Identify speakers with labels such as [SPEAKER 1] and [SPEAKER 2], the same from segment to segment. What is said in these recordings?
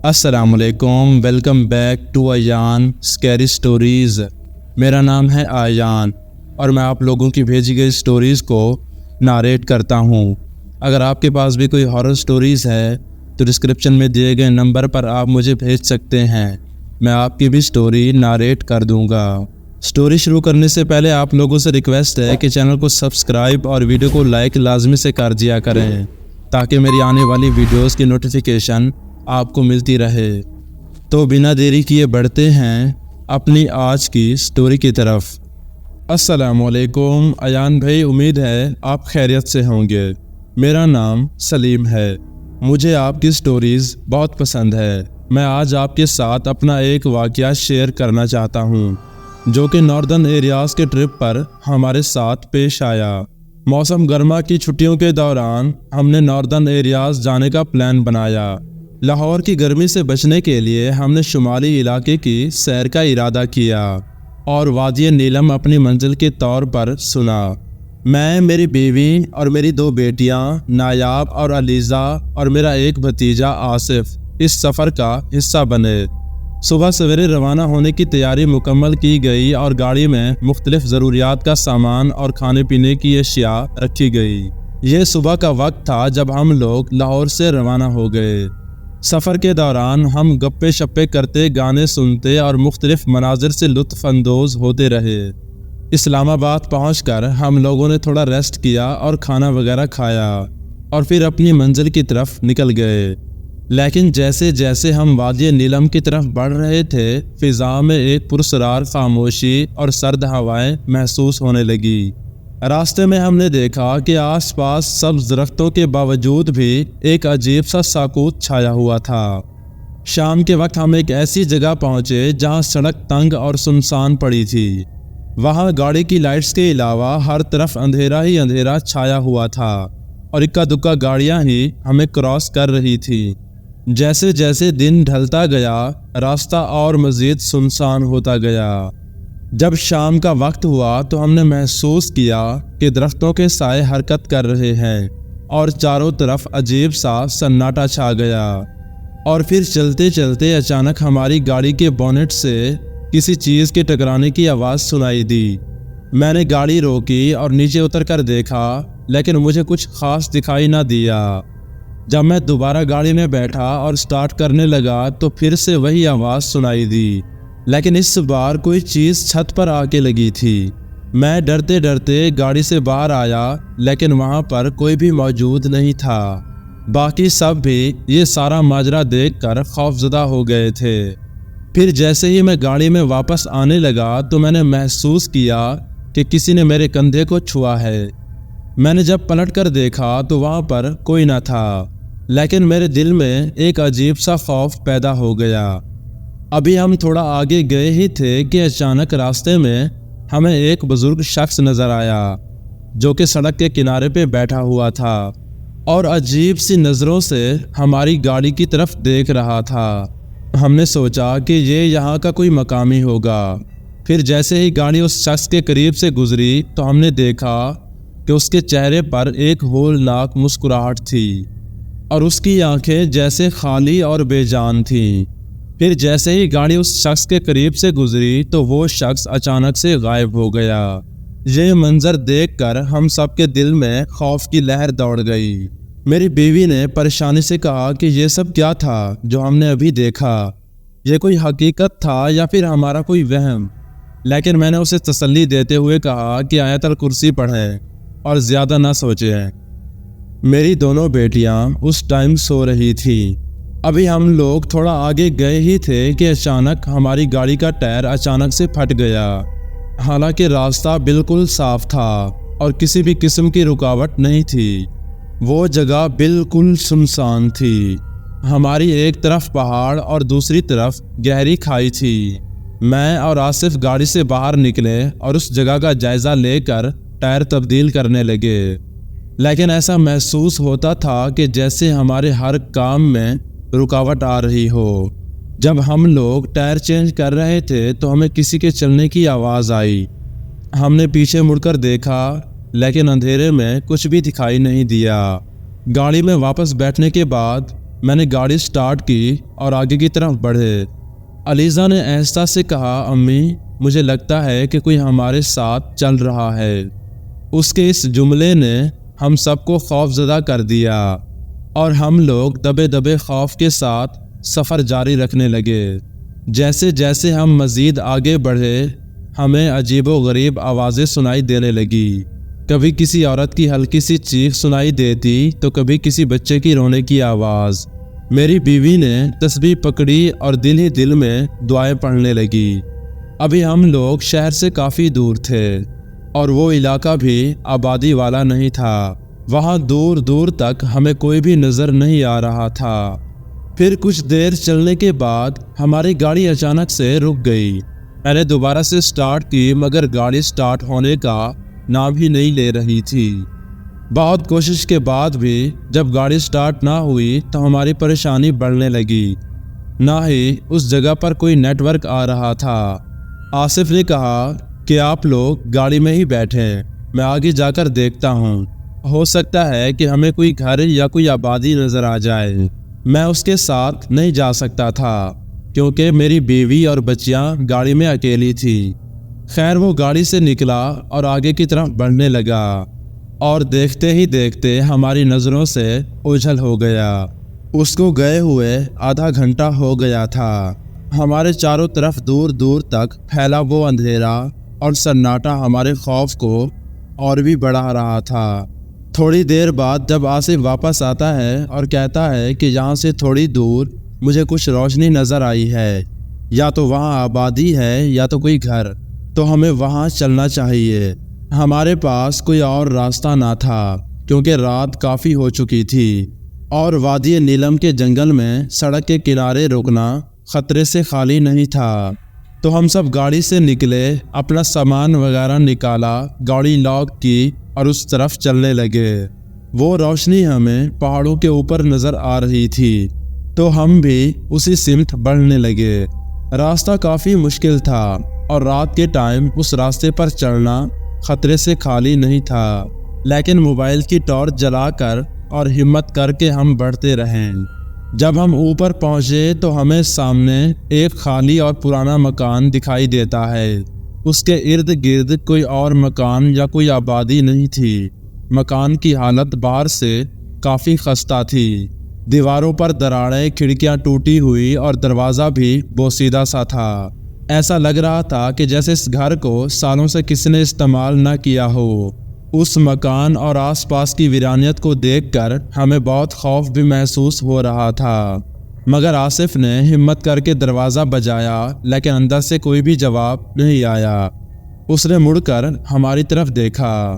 [SPEAKER 1] السلام علیکم، welcome back to Ian scary stories. میرا نام ہے ایان اور میں آپ لوگوں کی بھیجی گئی سٹوریز کو ناریٹ کرتا ہوں۔ اگر آپ کے پاس بھی کوئی ہارر سٹوریز ہے تو ڈسکرپشن میں دیے گئے نمبر پر آپ مجھے بھیج سکتے ہیں، میں آپ کی بھی سٹوری ناریٹ کر دوں گا۔ سٹوری شروع کرنے سے پہلے آپ لوگوں سے ریکویسٹ ہے کہ چینل کو سبسکرائب اور ویڈیو کو لائک لازمی سے کر دیا کریں تاکہ میری آنے والی ویڈیوز کی نوٹیفیکیشن آپ کو ملتی رہے۔ تو بنا دیری کیے بڑھتے ہیں اپنی آج کی سٹوری کی طرف۔ السلام علیکم ایان بھائی، امید ہے آپ خیریت سے ہوں گے۔ میرا نام سلیم ہے، مجھے آپ کی سٹوریز بہت پسند ہے۔ میں آج آپ کے ساتھ اپنا ایک واقعہ شیئر کرنا چاہتا ہوں جو کہ ناردرن ایریاز کے ٹرپ پر ہمارے ساتھ پیش آیا۔ موسم گرما کی چھٹیوں کے دوران ہم نے ناردرن ایریاز جانے کا پلان بنایا۔ لاہور کی گرمی سے بچنے کے لیے ہم نے شمالی علاقے کی سیر کا ارادہ کیا اور وادی نیلم اپنی منزل کے طور پر سنا۔ میں، میری بیوی اور میری 2 بیٹیاں نایاب اور علیزہ اور میرا ایک بھتیجا آصف اس سفر کا حصہ بنے۔ صبح سویرے روانہ ہونے کی تیاری مکمل کی گئی اور گاڑی میں مختلف ضروریات کا سامان اور کھانے پینے کی اشیاء رکھی گئی۔ یہ صبح کا وقت تھا جب ہم لوگ لاہور سے روانہ ہو گئے۔ سفر کے دوران ہم گپے شپے کرتے، گانے سنتے اور مختلف مناظر سے لطف اندوز ہوتے رہے۔ اسلام آباد پہنچ کر ہم لوگوں نے تھوڑا ریسٹ کیا اور کھانا وغیرہ کھایا اور پھر اپنی منزل کی طرف نکل گئے۔ لیکن جیسے جیسے ہم وادی نیلم کی طرف بڑھ رہے تھے، فضا میں ایک پراسرار خاموشی اور سرد ہوائیں محسوس ہونے لگی۔ راستے میں ہم نے دیکھا کہ آس پاس سبز درختوں کے باوجود بھی ایک عجیب سا سکوت چھایا ہوا تھا۔ شام کے وقت ہم ایک ایسی جگہ پہنچے جہاں سڑک تنگ اور سنسان پڑی تھی۔ وہاں گاڑی کی لائٹس کے علاوہ ہر طرف اندھیرا ہی اندھیرا چھایا ہوا تھا اور اکا دکا گاڑیاں ہی ہمیں کراس کر رہی تھی۔ جیسے جیسے دن ڈھلتا گیا، راستہ اور مزید سنسان ہوتا گیا۔ جب شام کا وقت ہوا تو ہم نے محسوس کیا کہ درختوں کے سائے حرکت کر رہے ہیں اور چاروں طرف عجیب سا سناٹا چھا گیا۔ اور پھر چلتے چلتے اچانک ہماری گاڑی کے بونٹ سے کسی چیز کے ٹکرانے کی آواز سنائی دی۔ میں نے گاڑی روکی اور نیچے اتر کر دیکھا، لیکن مجھے کچھ خاص دکھائی نہ دیا۔ جب میں دوبارہ گاڑی میں بیٹھا اور سٹارٹ کرنے لگا تو پھر سے وہی آواز سنائی دی، لیکن اس بار کوئی چیز چھت پر آ کے لگی تھی۔ میں ڈرتے ڈرتے گاڑی سے باہر آیا، لیکن وہاں پر کوئی بھی موجود نہیں تھا۔ باقی سب بھی یہ سارا ماجرا دیکھ کر خوفزدہ ہو گئے تھے۔ پھر جیسے ہی میں گاڑی میں واپس آنے لگا تو میں نے محسوس کیا کہ کسی نے میرے کندھے کو چھوا ہے۔ میں نے جب پلٹ کر دیکھا تو وہاں پر کوئی نہ تھا، لیکن میرے دل میں ایک عجیب سا خوف پیدا ہو گیا۔ ابھی ہم تھوڑا آگے گئے ہی تھے کہ اچانک راستے میں ہمیں ایک بزرگ شخص نظر آیا جو کہ سڑک کے کنارے پہ بیٹھا ہوا تھا اور عجیب سی نظروں سے ہماری گاڑی کی طرف دیکھ رہا تھا۔ ہم نے سوچا کہ یہ یہاں کا کوئی مقامی ہوگا۔ پھر جیسے ہی گاڑی اس شخص کے قریب سے گزری تو ہم نے دیکھا کہ اس کے چہرے پر ایک ہولناک مسکراہٹ تھی اور اس کی آنکھیں جیسے خالی اور بے جان تھیں۔ پھر جیسے ہی گاڑی اس شخص کے قریب سے گزری تو وہ شخص اچانک سے غائب ہو گیا۔ یہ منظر دیکھ کر ہم سب کے دل میں خوف کی لہر دوڑ گئی۔ میری بیوی نے پریشانی سے کہا کہ یہ سب کیا تھا جو ہم نے ابھی دیکھا؟ یہ کوئی حقیقت تھا یا پھر ہمارا کوئی وہم؟ لیکن میں نے اسے تسلی دیتے ہوئے کہا کہ آیت الکرسی پڑھیں اور زیادہ نہ سوچیں۔ میری دونوں بیٹیاں اس ٹائم سو رہی تھیں۔ ابھی ہم لوگ تھوڑا آگے گئے ہی تھے کہ اچانک ہماری گاڑی کا ٹائر اچانک سے پھٹ گیا۔ حالانکہ راستہ بالکل صاف تھا اور کسی بھی قسم کی رکاوٹ نہیں تھی۔ وہ جگہ بالکل سنسان تھی۔ ہماری ایک طرف پہاڑ اور دوسری طرف گہری کھائی تھی۔ میں اور آصف گاڑی سے باہر نکلے اور اس جگہ کا جائزہ لے کر ٹائر تبدیل کرنے لگے، لیکن ایسا محسوس ہوتا تھا کہ جیسے ہمارے ہر کام میں رکاوٹ آ رہی ہو۔ جب ہم لوگ ٹائر چینج کر رہے تھے تو ہمیں کسی کے چلنے کی آواز آئی۔ ہم نے پیچھے مڑ کر دیکھا، لیکن اندھیرے میں کچھ بھی دکھائی نہیں دیا۔ گاڑی میں واپس بیٹھنے کے بعد میں نے گاڑی سٹارٹ کی اور آگے کی طرف بڑھے۔ علیزہ نے آہستہ سے کہا، امی مجھے لگتا ہے کہ کوئی ہمارے ساتھ چل رہا ہے۔ اس کے اس جملے نے ہم سب کو خوف زدہ کر دیا اور ہم لوگ دبے دبے خوف کے ساتھ سفر جاری رکھنے لگے۔ جیسے جیسے ہم مزید آگے بڑھے ہمیں عجیب و غریب آوازیں سنائی دینے لگی۔ کبھی کسی عورت کی ہلکی سی چیخ سنائی دیتی تو کبھی کسی بچے کی رونے کی آواز۔ میری بیوی نے تسبیح پکڑی اور دل ہی دل میں دعائیں پڑھنے لگی۔ ابھی ہم لوگ شہر سے کافی دور تھے اور وہ علاقہ بھی آبادی والا نہیں تھا۔ وہاں دور دور تک ہمیں کوئی بھی نظر نہیں آ رہا تھا۔ پھر کچھ دیر چلنے کے بعد ہماری گاڑی اچانک سے رک گئی۔ میں نے دوبارہ سے سٹارٹ کی مگر گاڑی سٹارٹ ہونے کا نام ہی نہیں لے رہی تھی۔ بہت کوشش کے بعد بھی جب گاڑی سٹارٹ نہ ہوئی تو ہماری پریشانی بڑھنے لگی۔ نہ ہی اس جگہ پر کوئی نیٹ ورک آ رہا تھا۔ آصف نے کہا کہ آپ لوگ گاڑی میں ہی بیٹھیں، میں آگے جا کر دیکھتا ہوں، ہو سکتا ہے کہ ہمیں کوئی گھر یا کوئی آبادی نظر آ جائے۔ میں اس کے ساتھ نہیں جا سکتا تھا کیونکہ میری بیوی اور بچیاں گاڑی میں اکیلی تھی۔ خیر وہ گاڑی سے نکلا اور آگے کی طرف بڑھنے لگا اور دیکھتے ہی دیکھتے ہماری نظروں سے اوجھل ہو گیا۔ اس کو گئے ہوئے آدھا گھنٹہ ہو گیا تھا۔ ہمارے چاروں طرف دور دور تک پھیلا وہ اندھیرا اور سناٹا ہمارے خوف کو اور بھی بڑھا رہا تھا۔ تھوڑی دیر بعد جب آصف واپس آتا ہے اور کہتا ہے کہ یہاں سے تھوڑی دور مجھے کچھ روشنی نظر آئی ہے، یا تو وہاں آبادی ہے یا تو کوئی گھر، تو ہمیں وہاں چلنا چاہیے۔ ہمارے پاس کوئی اور راستہ نہ تھا کیونکہ رات کافی ہو چکی تھی اور وادی نیلم کے جنگل میں سڑک کے کنارے رکنا خطرے سے خالی نہیں تھا۔ تو ہم سب گاڑی سے نکلے، اپنا سامان وغیرہ نکالا، گاڑی لاک کی اور اس طرف چلنے لگے۔ وہ روشنی ہمیں پہاڑوں کے اوپر نظر آ رہی تھی تو ہم بھی اسی سمت بڑھنے لگے۔ راستہ کافی مشکل تھا اور رات کے ٹائم اس راستے پر چلنا خطرے سے خالی نہیں تھا، لیکن موبائل کی ٹارچ جلا کر اور ہمت کر کے ہم بڑھتے رہیں۔ جب ہم اوپر پہنچے تو ہمیں سامنے ایک خالی اور پرانا مکان دکھائی دیتا ہے۔ اس کے ارد گرد کوئی اور مکان یا کوئی آبادی نہیں تھی۔ مکان کی حالت باہر سے کافی خستہ تھی، دیواروں پر دراڑیں، کھڑکیاں ٹوٹی ہوئی اور دروازہ بھی بوسیدہ سا تھا۔ ایسا لگ رہا تھا کہ جیسے اس گھر کو سالوں سے کسی نے استعمال نہ کیا ہو۔ اس مکان اور آس پاس کی ویرانیت کو دیکھ کر ہمیں بہت خوف بھی محسوس ہو رہا تھا، مگر آصف نے ہمت کر کے دروازہ بجایا لیکن اندر سے کوئی بھی جواب نہیں آیا۔ اس نے مڑ کر ہماری طرف دیکھا۔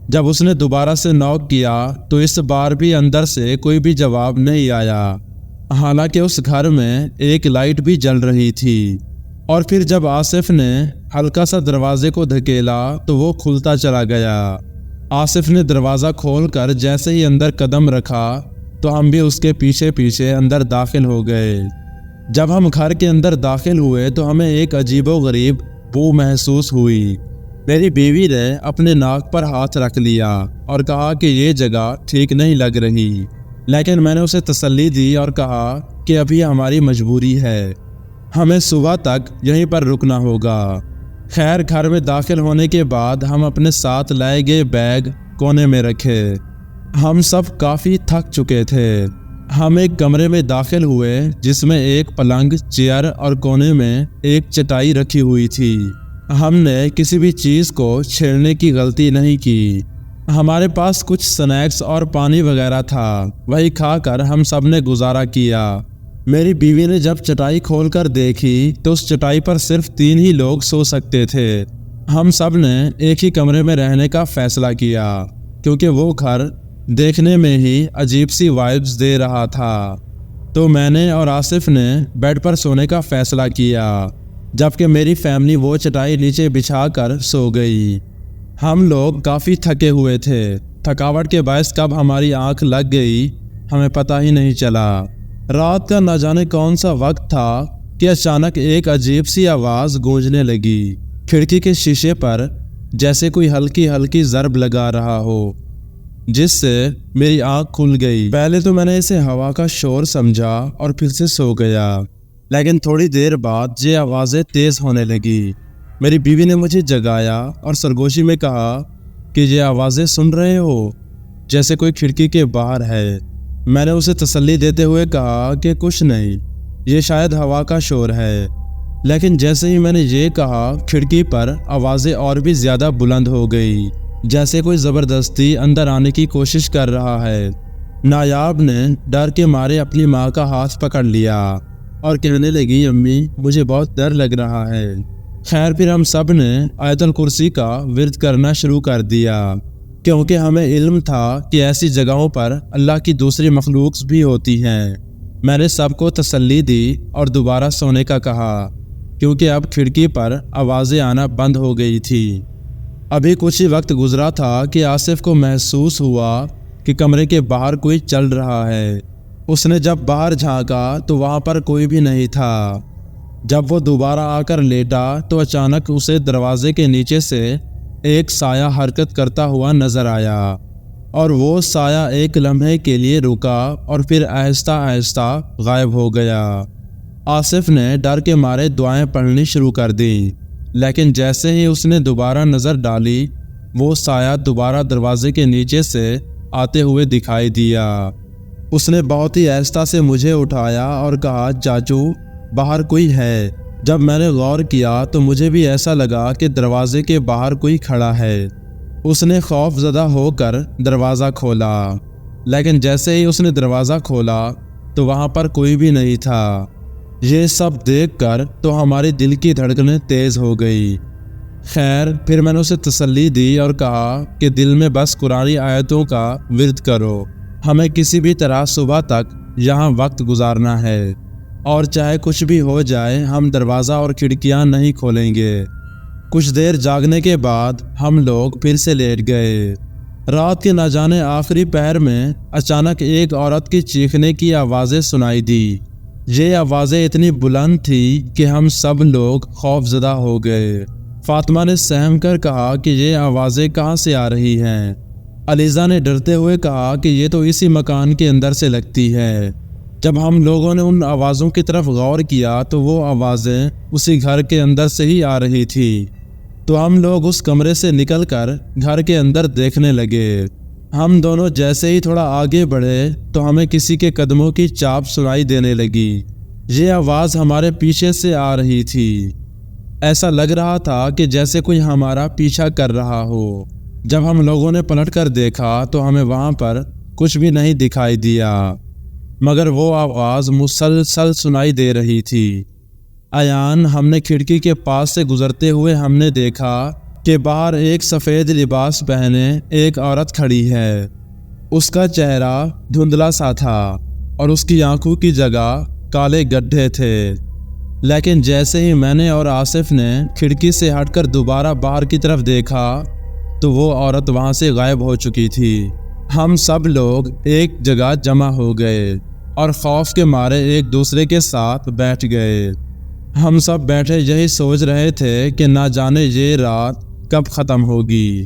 [SPEAKER 1] جب اس نے دوبارہ سے نوک کیا تو اس بار بھی اندر سے کوئی بھی جواب نہیں آیا، حالانکہ اس گھر میں ایک لائٹ بھی جل رہی تھی۔ اور پھر جب آصف نے ہلکا سا دروازے کو دھکیلا تو وہ کھلتا چلا گیا۔ آصف نے دروازہ کھول کر جیسے ہی اندر قدم رکھا تو ہم بھی اس کے پیچھے پیچھے اندر داخل ہو گئے۔ جب ہم گھر کے اندر داخل ہوئے تو ہمیں ایک عجیب و غریب بو محسوس ہوئی۔ میری بیوی نے اپنے ناک پر ہاتھ رکھ لیا اور کہا کہ یہ جگہ ٹھیک نہیں لگ رہی، لیکن میں نے اسے تسلی دی اور کہا کہ ابھی ہماری مجبوری ہے، ہمیں صبح تک یہیں پر رکنا ہوگا۔ خیر گھر میں داخل ہونے کے بعد ہم اپنے ساتھ لائے گئے بیگ کونے میں رکھے۔ ہم سب کافی تھک چکے تھے۔ ہم ایک کمرے میں داخل ہوئے جس میں ایک پلنگ، چیئر اور کونے میں ایک چٹائی رکھی ہوئی تھی۔ ہم نے کسی بھی چیز کو چھیڑنے کی غلطی نہیں کی۔ ہمارے پاس کچھ سنیکس اور پانی وغیرہ تھا، وہی کھا کر ہم سب نے گزارا کیا۔ میری بیوی نے جب چٹائی کھول کر دیکھی تو اس چٹائی پر صرف 3 ہی لوگ سو سکتے تھے۔ ہم سب نے ایک ہی کمرے میں رہنے کا فیصلہ کیا کیونکہ وہ گھر دیکھنے میں ہی عجیب سی وائبز دے رہا تھا۔ تو میں نے اور آصف نے بیڈ پر سونے کا فیصلہ کیا، جبکہ میری فیملی وہ چٹائی نیچے بچھا کر سو گئی۔ ہم لوگ کافی تھکے ہوئے تھے۔ تھکاوٹ کے باعث کب ہماری آنکھ لگ گئی ہمیں پتہ ہی نہیں چلا۔ رات کا نہ جانے کون سا وقت تھا کہ اچانک ایک عجیب سی آواز گونجنے لگی، کھڑکی کے شیشے پر جیسے کوئی ہلکی ہلکی ضرب لگا رہا ہو۔ جس سے میری آنکھ کھل گئی۔ پہلے تو میں نے اسے ہوا کا شور سمجھا اور پھر سے سو گیا، لیکن تھوڑی دیر بعد یہ آوازیں تیز ہونے لگی۔ میری بیوی نے مجھے جگایا اور سرگوشی میں کہا کہ یہ آوازیں سن رہے ہو؟ جیسے کوئی کھڑکی کے باہر ہے۔ میں نے اسے تسلی دیتے ہوئے کہا کہ کچھ نہیں، یہ شاید ہوا کا شور ہے۔ لیکن جیسے ہی میں نے یہ کہا، کھڑکی پر آوازیں اور بھی زیادہ بلند ہو گئی، جیسے کوئی زبردستی اندر آنے کی کوشش کر رہا ہے۔ نایاب نے ڈر کے مارے اپنی ماں کا ہاتھ پکڑ لیا اور کہنے لگی، امی مجھے بہت ڈر لگ رہا ہے۔ خیر پھر ہم سب نے آیت الکرسی کا ورد کرنا شروع کر دیا، کیونکہ ہمیں علم تھا کہ ایسی جگہوں پر اللہ کی دوسری مخلوق بھی ہوتی ہیں۔ میں نے سب کو تسلی دی اور دوبارہ سونے کا کہا، کیونکہ اب کھڑکی پر آوازیں آنا بند ہو گئی تھی۔ ابھی کچھ ہی وقت گزرا تھا کہ آصف کو محسوس ہوا کہ کمرے کے باہر کوئی چل رہا ہے۔ اس نے جب باہر جھانکا تو وہاں پر کوئی بھی نہیں تھا۔ جب وہ دوبارہ آ کر لیٹا تو اچانک اسے دروازے کے نیچے سے ایک سایہ حرکت کرتا ہوا نظر آیا، اور وہ سایہ ایک لمحے کے لیے رکا اور پھر آہستہ آہستہ غائب ہو گیا۔ آصف نے ڈر کے مارے دعائیں پڑھنی شروع کر دیں، لیکن جیسے ہی اس نے دوبارہ نظر ڈالی، وہ سایہ دوبارہ دروازے کے نیچے سے آتے ہوئے دکھائی دیا۔ اس نے بہت ہی آہستہ سے مجھے اٹھایا اور کہا، چاچو باہر کوئی ہے۔ جب میں نے غور کیا تو مجھے بھی ایسا لگا کہ دروازے کے باہر کوئی کھڑا ہے۔ اس نے خوف زدہ ہو کر دروازہ کھولا، لیکن جیسے ہی اس نے دروازہ کھولا تو وہاں پر کوئی بھی نہیں تھا۔ یہ سب دیکھ کر تو ہماری دل کی دھڑکنیں تیز ہو گئی۔ خیر پھر میں نے اسے تسلی دی اور کہا کہ دل میں بس قرآنی آیتوں کا ورد کرو، ہمیں کسی بھی طرح صبح تک یہاں وقت گزارنا ہے، اور چاہے کچھ بھی ہو جائے ہم دروازہ اور کھڑکیاں نہیں کھولیں گے۔ کچھ دیر جاگنے کے بعد ہم لوگ پھر سے لیٹ گئے۔ رات کے نہ جانے آخری پہر میں اچانک ایک عورت کی چیخنے کی آوازیں سنائی دی۔ یہ آوازیں اتنی بلند تھی کہ ہم سب لوگ خوف زدہ ہو گئے۔ فاطمہ نے سہم کر کہا کہ یہ آوازیں کہاں سے آ رہی ہیں؟ علیزہ نے ڈرتے ہوئے کہا کہ یہ تو اسی مکان کے اندر سے لگتی ہے۔ جب ہم لوگوں نے ان آوازوں کی طرف غور کیا تو وہ آوازیں اسی گھر کے اندر سے ہی آ رہی تھی، تو ہم لوگ اس کمرے سے نکل کر گھر کے اندر دیکھنے لگے۔ ہم دونوں جیسے ہی تھوڑا آگے بڑھے تو ہمیں کسی کے قدموں کی چاپ سنائی دینے لگی۔ یہ آواز ہمارے پیچھے سے آ رہی تھی۔ ایسا لگ رہا تھا کہ جیسے کوئی ہمارا پیچھا کر رہا ہو۔ جب ہم لوگوں نے پلٹ کر دیکھا تو ہمیں وہاں پر کچھ بھی نہیں دکھائی دیا، مگر وہ آواز مسلسل سنائی دے رہی تھی۔ ایان ہم نے کھڑکی کے پاس سے گزرتے ہوئے ہم نے دیکھا کہ باہر ایک سفید لباس پہنے ایک عورت کھڑی ہے۔ اس کا چہرہ دھندلا سا تھا اور اس کی آنکھوں کی جگہ کالے گڈھے تھے، لیکن جیسے ہی میں نے اور آصف نے کھڑکی سے ہٹ کر دوبارہ باہر کی طرف دیکھا تو وہ عورت وہاں سے غائب ہو چکی تھی۔ ہم سب لوگ ایک جگہ جمع ہو گئے اور خوف کے مارے ایک دوسرے کے ساتھ بیٹھ گئے۔ ہم سب بیٹھے یہی سوچ رہے تھے کہ نہ جانے یہ رات کب ختم ہوگی۔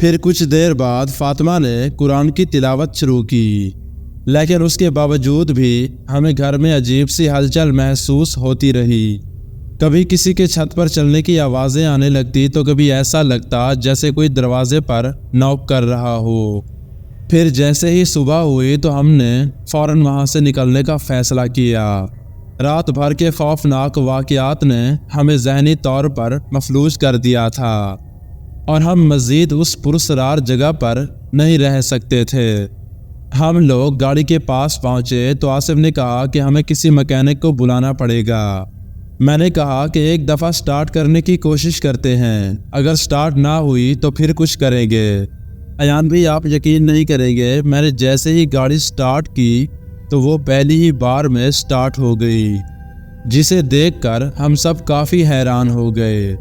[SPEAKER 1] پھر کچھ دیر بعد فاطمہ نے قرآن کی تلاوت شروع کی، لیکن اس کے باوجود بھی ہمیں گھر میں عجیب سی ہلچل محسوس ہوتی رہی۔ کبھی کسی کے چھت پر چلنے کی آوازیں آنے لگتی تو کبھی ایسا لگتا جیسے کوئی دروازے پر نوک کر رہا ہو۔ پھر جیسے ہی صبح ہوئی تو ہم نے فوراً وہاں سے نکلنے کا فیصلہ کیا۔ رات بھر کے خوفناک واقعات نے ہمیں ذہنی طور پر مفلوج کر دیا تھا، اور ہم مزید اس پراسرار جگہ پر نہیں رہ سکتے تھے۔ ہم لوگ گاڑی کے پاس پہنچے تو آصف نے کہا کہ ہمیں کسی مکینک کو بلانا پڑے گا۔ میں نے کہا کہ ایک دفعہ سٹارٹ کرنے کی کوشش کرتے ہیں، اگر سٹارٹ نہ ہوئی تو پھر کچھ کریں گے۔ ایان بھی آپ یقین نہیں کریں گے، میں نے جیسے ہی گاڑی سٹارٹ کی تو وہ پہلی ہی بار میں سٹارٹ ہو گئی، جسے دیکھ کر ہم سب کافی حیران ہو گئے،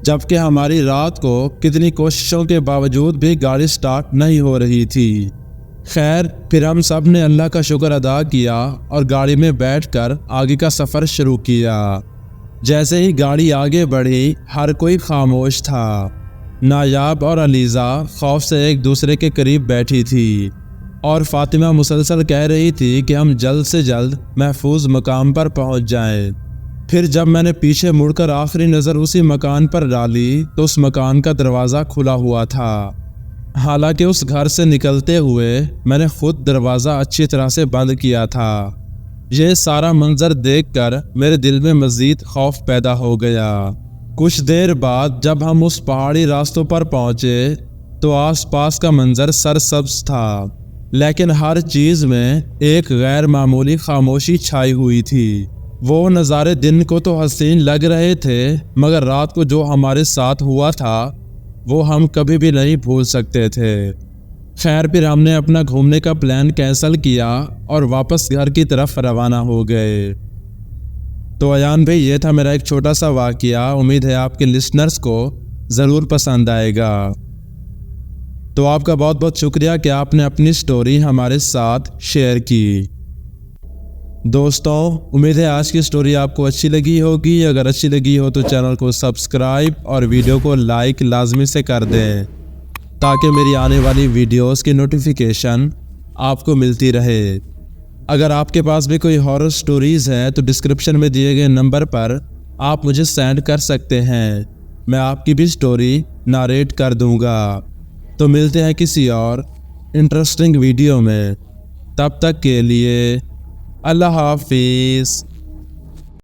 [SPEAKER 1] جبکہ ہماری رات کو کتنی کوششوں کے باوجود بھی گاڑی سٹارٹ نہیں ہو رہی تھی۔ خیر پھر ہم سب نے اللہ کا شکر ادا کیا اور گاڑی میں بیٹھ کر آگے کا سفر شروع کیا۔ جیسے ہی گاڑی آگے بڑھی ہر کوئی خاموش تھا۔ نایاب اور علیزہ خوف سے ایک دوسرے کے قریب بیٹھی تھی اور فاطمہ مسلسل کہہ رہی تھی کہ ہم جلد سے جلد محفوظ مقام پر پہنچ جائیں۔ پھر جب میں نے پیچھے مڑ کر آخری نظر اسی مکان پر ڈالی تو اس مکان کا دروازہ کھلا ہوا تھا۔ حالانکہ اس گھر سے نکلتے ہوئے میں نے خود دروازہ اچھی طرح سے بند کیا تھا۔ یہ سارا منظر دیکھ کر میرے دل میں مزید خوف پیدا ہو گیا۔ کچھ دیر بعد جب ہم اس پہاڑی راستوں پر پہنچے تو آس پاس کا منظر سرسبز تھا، لیکن ہر چیز میں ایک غیر معمولی خاموشی چھائی ہوئی تھی۔ وہ نظارے دن کو تو حسین لگ رہے تھے، مگر رات کو جو ہمارے ساتھ ہوا تھا وہ ہم کبھی بھی نہیں بھول سکتے تھے۔ خیر پھر ہم نے اپنا گھومنے کا پلان کینسل کیا اور واپس گھر کی طرف روانہ ہو گئے۔ تو ایان بھائی، یہ تھا میرا ایک چھوٹا سا واقعہ۔ امید ہے آپ کے لسنرز کو ضرور پسند آئے گا۔ تو آپ کا بہت بہت شکریہ کہ آپ نے اپنی سٹوری ہمارے ساتھ شیئر کی۔ دوستوں، امید ہے آج کی سٹوری آپ کو اچھی لگی ہوگی۔ اگر اچھی لگی ہو تو چینل کو سبسکرائب اور ویڈیو کو لائک لازمی سے کر دیں تاکہ میری آنے والی ویڈیوز کی نوٹیفیکیشن آپ کو ملتی رہے۔ اگر آپ کے پاس بھی کوئی ہارر سٹوریز ہے تو ڈسکرپشن میں دیے گئے نمبر پر آپ مجھے سینڈ کر سکتے ہیں، میں آپ کی بھی سٹوری ناریٹ کر دوں گا۔ تو ملتے ہیں کسی اور انٹرسٹنگ ویڈیو میں، تب تک کے لیے اللہ حافظ۔